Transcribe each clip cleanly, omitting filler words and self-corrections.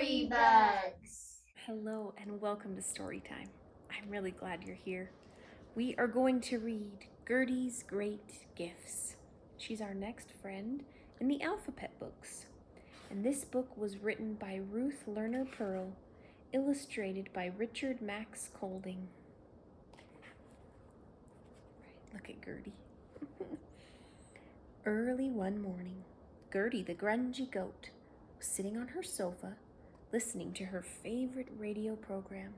Story Bugs! Hello and welcome to Storytime. I'm really glad you're here. We are going to read Gertie's Great Gifts. She's our next friend in the AlphaPet books. And this book was written by Ruth Lerner Perle, illustrated by Richard Max Colding. Look at Gertie. Early one morning, Gertie the grungy goat was sitting on her sofa listening to her favorite radio program.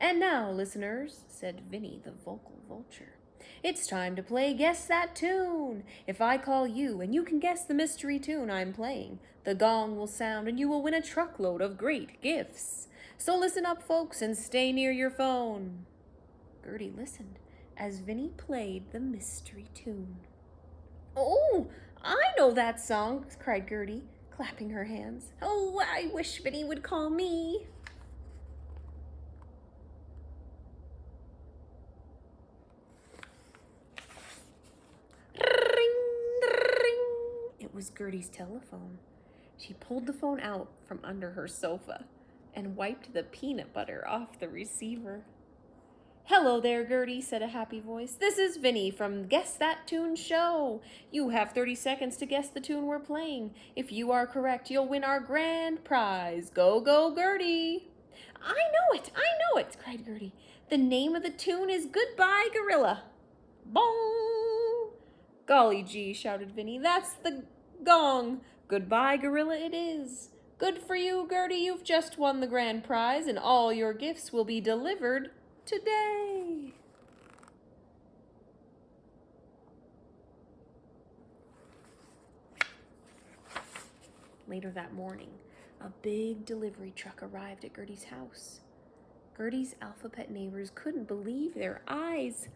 "And now, listeners," said Vinny the vocal vulture, "it's time to play Guess That Tune. If I call you and you can guess the mystery tune I'm playing, the gong will sound and you will win a truckload of great gifts. So listen up, folks, and stay near your phone." Gertie listened as Vinny played the mystery tune. "Oh, I know that song," cried Gertie, clapping her hands. "Oh, I wish Vinny would call me." Ring, ring. It was Gertie's telephone. She pulled the phone out from under her sofa and wiped the peanut butter off the receiver. "Hello there, Gertie," said a happy voice. "This is Vinny from Guess That Tune Show. You have 30 seconds to guess the tune we're playing. If you are correct, you'll win our grand prize. Go, go, Gertie." I know it, cried Gertie. "The name of the tune is Goodbye Gorilla." Bong! "Golly gee," shouted Vinny, "that's the gong. Goodbye Gorilla it is. Good for you, Gertie, you've just won the grand prize, and all your gifts will be delivered today." Later that morning, a big delivery truck arrived at Gertie's house. Gertie's AlphaPet neighbors couldn't believe their eyes.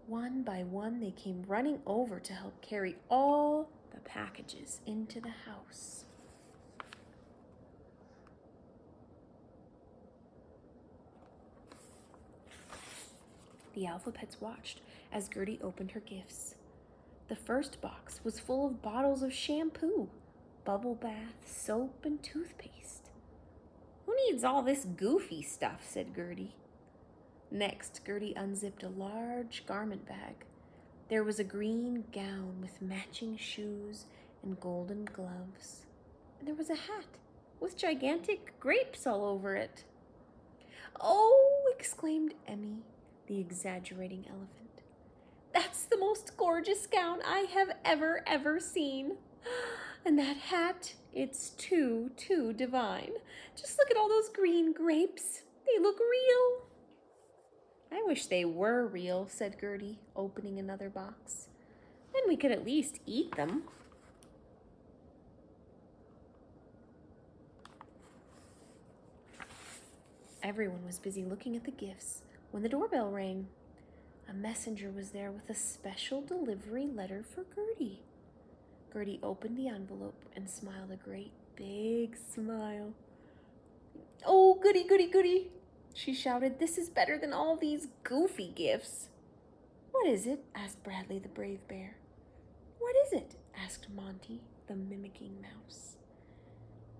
One by one, they came running over to help carry all the packages into the house. The AlphaPets watched as Gertie opened her gifts. The first box was full of bottles of shampoo, bubble bath, soap, and toothpaste. "Who needs all this goofy stuff?" said Gertie. Next, Gertie unzipped a large garment bag. There was a green gown with matching shoes and golden gloves. And there was a hat with gigantic grapes all over it. "Oh," exclaimed Emmy, the exaggerating elephant, "that's the most gorgeous gown I have ever seen. And that hat, it's too divine. Just look at all those green grapes. They look real." "I wish they were real," said Gertie, opening another box. "Then we could at least eat them." Everyone was busy looking at the gifts when the doorbell rang. A messenger was there with a special delivery letter for Gertie. Gertie opened the envelope and smiled a great big smile. "Oh, goody, goody, goody," she shouted. "This is better than all these goofy gifts." "What is it?" asked Bradley the brave bear. "What is it?" asked Monty the mimicking mouse.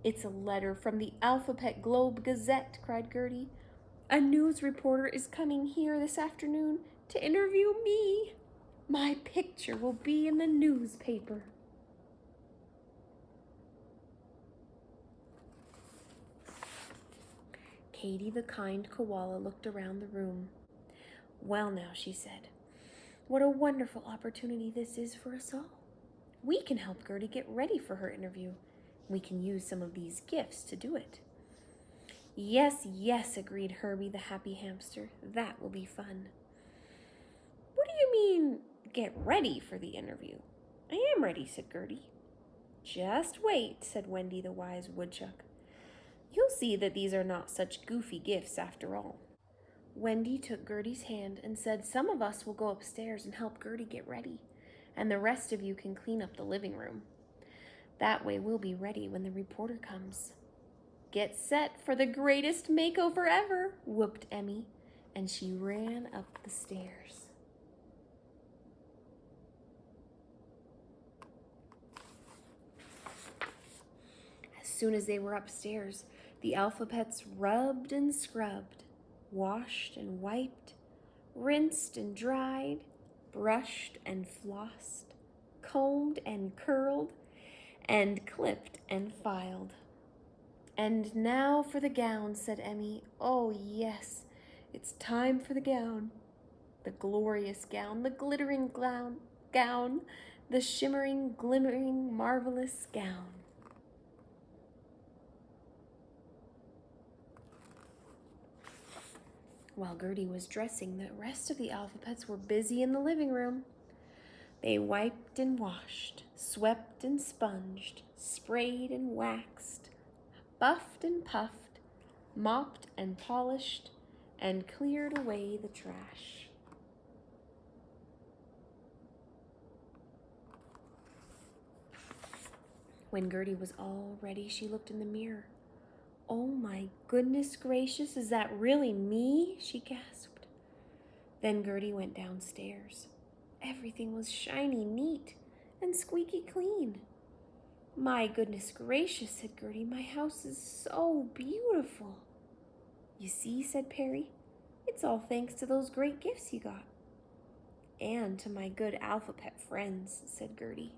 "It's a letter from the AlphaPet Globe Gazette," cried Gertie. "A news reporter is coming here this afternoon to interview me. My picture will be in the newspaper." Katie the kind koala looked around the room. "Well now," she said, "what a wonderful opportunity this is for us all. We can help Gertie get ready for her interview. We can use some of these gifts to do it." Yes, agreed Herbie the happy hamster. "That will be fun." "What do you mean, get ready for the interview?" "I am ready," said Gertie. "Just wait," said Wendy the wise woodchuck. "You'll see that these are not such goofy gifts after all." Wendy took Gertie's hand and said, "Some of us will go upstairs and help Gertie get ready, and the rest of you can clean up the living room. That way we'll be ready when the reporter comes." "Get set for the greatest makeover ever," whooped Emmy, and she ran up the stairs. As soon as they were upstairs, the AlphaPets rubbed and scrubbed, washed and wiped, rinsed and dried, brushed and flossed, combed and curled, and clipped and filed. "And now for the gown," said Emmy. "Oh, yes, it's time for the gown. The glorious gown, the glittering gown, the shimmering, glimmering, marvelous gown." While Gertie was dressing, the rest of the AlphaPets were busy in the living room. They wiped and washed, swept and sponged, sprayed and waxed, buffed and puffed, mopped and polished, and cleared away the trash. When Gertie was all ready, she looked in the mirror. "Oh my goodness gracious, is that really me?" she gasped. Then Gertie went downstairs. Everything was shiny, neat, and squeaky clean. "My goodness gracious," said Gertie, "my house is so beautiful." "You see," said Perry, "it's all thanks to those great gifts you got." "And to my good AlphaPet friends," said Gertie.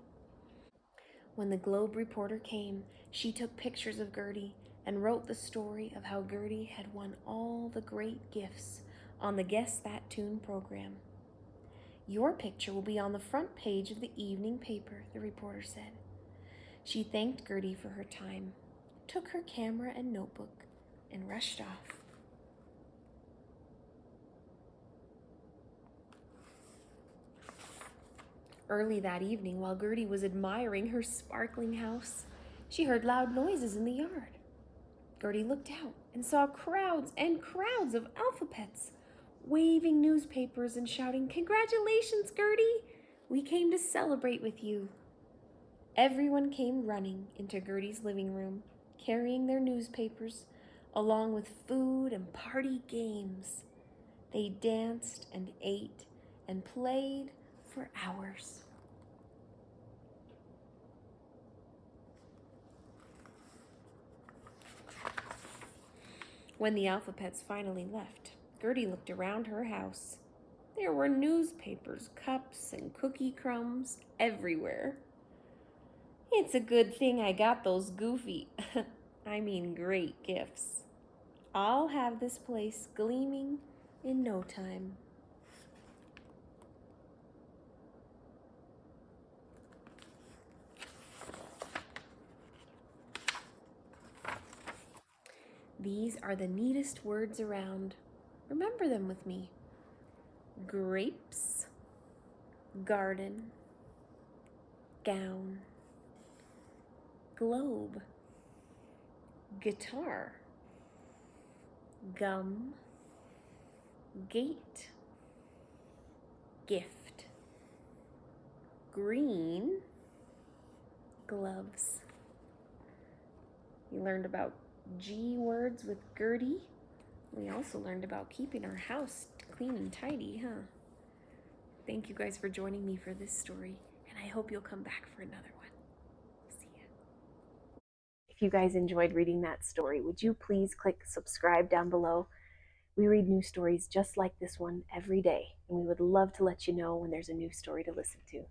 When the Globe reporter came, she took pictures of Gertie and wrote the story of how Gertie had won all the great gifts on the Guess That Tune program. "Your picture will be on the front page of the evening paper," the reporter said. She thanked Gertie for her time, took her camera and notebook, and rushed off. Early that evening, while Gertie was admiring her sparkling house, she heard loud noises in the yard. Gertie looked out and saw crowds and crowds of AlphaPets waving newspapers and shouting, "Congratulations, Gertie! We came to celebrate with you." Everyone came running into Gertie's living room, carrying their newspapers, along with food and party games. They danced and ate and played for hours. When the AlphaPets finally left, Gertie looked around her house. There were newspapers, cups, and cookie crumbs everywhere. "It's a good thing I got those goofy, great gifts. I'll have this place gleaming in no time." These are the neatest words around. Remember them with me. Grapes, garden, gown, globe, guitar, gum, gate, gift, green, gloves. We learned about G words with Gertie. We also learned about keeping our house clean and tidy, huh? Thank you guys for joining me for this story, and I hope you'll come back for another one. See ya. If you guys enjoyed reading that story, would you please click subscribe down below? We read new stories just like this one every day, and we would love to let you know when there's a new story to listen to.